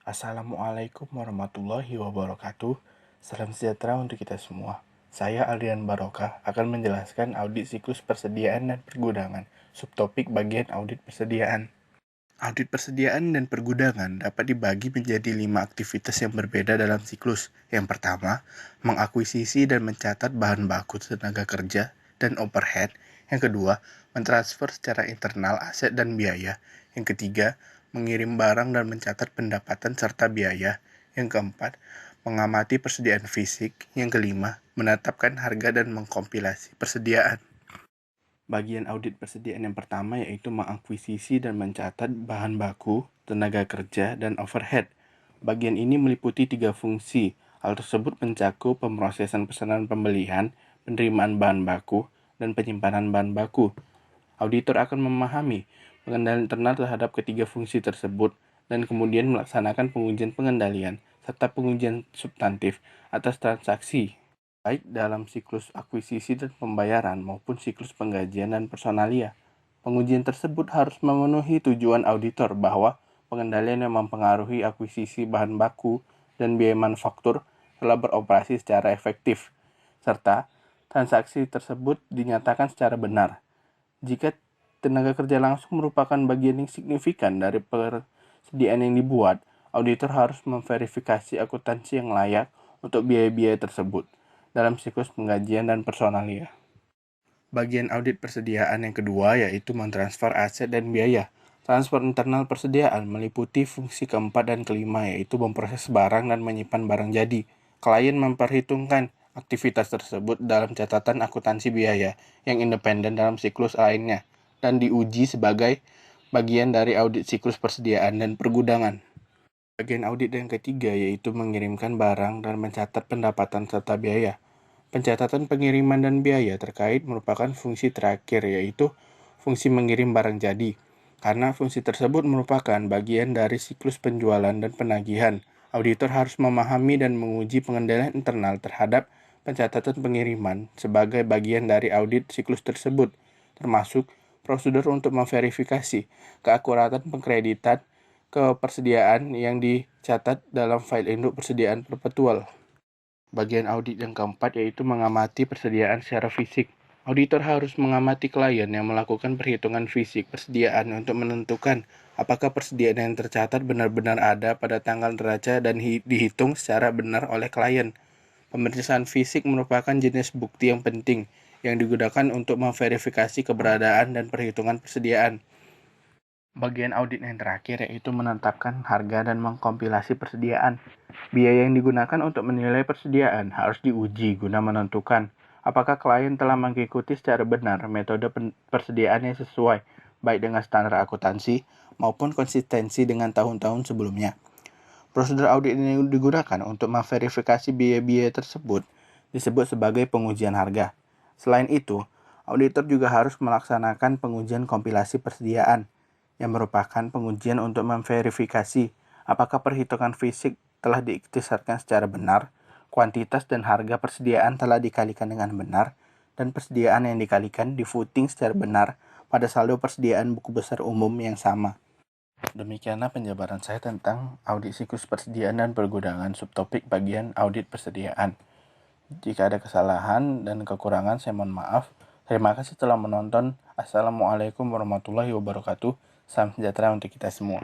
Assalamualaikum warahmatullahi wabarakatuh. Salam sejahtera untuk kita semua. Saya Aldian Barokah akan menjelaskan audit siklus persediaan dan pergudangan, subtopik bagian audit persediaan. Audit persediaan dan pergudangan dapat dibagi menjadi 5 aktivitas yang berbeda dalam siklus. Yang pertama, mengakuisisi dan mencatat bahan baku tenaga kerja dan overhead. Yang kedua, mentransfer secara internal aset dan biaya. Yang ketiga, mengirim barang dan mencatat pendapatan serta biaya. Yang keempat, mengamati persediaan fisik. Yang kelima, menetapkan harga dan mengkompilasi persediaan. Bagian audit persediaan yang pertama yaitu mengakuisisi dan mencatat bahan baku, tenaga kerja, dan overhead. Bagian ini meliputi 3 fungsi. Hal tersebut mencakup pemrosesan pesanan pembelian, penerimaan bahan baku, dan penyimpanan bahan baku. Auditor akan memahami pengendalian internal terhadap ketiga fungsi tersebut dan kemudian melaksanakan pengujian pengendalian serta pengujian substantif atas transaksi baik dalam siklus akuisisi dan pembayaran maupun siklus penggajian dan personalia. Pengujian tersebut harus memenuhi tujuan auditor bahwa pengendalian yang mempengaruhi akuisisi bahan baku dan biaya manufaktur telah beroperasi secara efektif, serta transaksi tersebut dinyatakan secara benar. Jika tenaga kerja langsung merupakan bagian yang signifikan dari persediaan yang dibuat, auditor harus memverifikasi akuntansi yang layak untuk biaya-biaya tersebut dalam siklus penggajian dan personalia. Bagian audit persediaan yang kedua yaitu mentransfer aset dan biaya. Transfer internal persediaan meliputi fungsi keempat dan kelima yaitu memproses barang dan menyimpan barang jadi. Klien memperhitungkan aktivitas tersebut dalam catatan akuntansi biaya yang independen dalam siklus lainnya dan diuji sebagai bagian dari audit siklus persediaan dan pergudangan. Bagian audit yang ketiga yaitu mengirimkan barang dan mencatat pendapatan serta biaya. Pencatatan pengiriman dan biaya terkait merupakan fungsi terakhir yaitu fungsi mengirim barang jadi. Karena fungsi tersebut merupakan bagian dari siklus penjualan dan penagihan, auditor harus memahami dan menguji pengendalian internal terhadap pencatatan pengiriman sebagai bagian dari audit siklus tersebut, termasuk prosedur untuk memverifikasi keakuratan pengkreditan kepersediaan yang dicatat dalam file induk persediaan perpetual. Bagian audit yang keempat yaitu mengamati persediaan secara fisik. Auditor harus mengamati klien yang melakukan perhitungan fisik persediaan untuk menentukan apakah persediaan yang tercatat benar-benar ada pada tanggal neraca dan dihitung secara benar oleh klien. Pemeriksaan fisik merupakan jenis bukti yang penting yang digunakan untuk memverifikasi keberadaan dan perhitungan persediaan. Bagian audit yang terakhir yaitu menetapkan harga dan mengkompilasi persediaan. Biaya yang digunakan untuk menilai persediaan harus diuji guna menentukan apakah klien telah mengikuti secara benar metode persediaan yang sesuai, baik dengan standar akuntansi maupun konsistensi dengan tahun-tahun sebelumnya. Prosedur audit ini digunakan untuk memverifikasi biaya-biaya tersebut disebut sebagai pengujian harga. Selain itu, auditor juga harus melaksanakan pengujian kompilasi persediaan, yang merupakan pengujian untuk memverifikasi apakah perhitungan fisik telah diikhtisarkan secara benar, kuantitas dan harga persediaan telah dikalikan dengan benar, dan persediaan yang dikalikan di-footing secara benar pada saldo persediaan buku besar umum yang sama. Demikianlah penjabaran saya tentang audit siklus persediaan dan pergudangan subtopik bagian audit persediaan. Jika ada kesalahan dan kekurangan, saya mohon maaf. Terima kasih telah menonton. Assalamualaikum warahmatullahi wabarakatuh. Salam sejahtera untuk kita semua.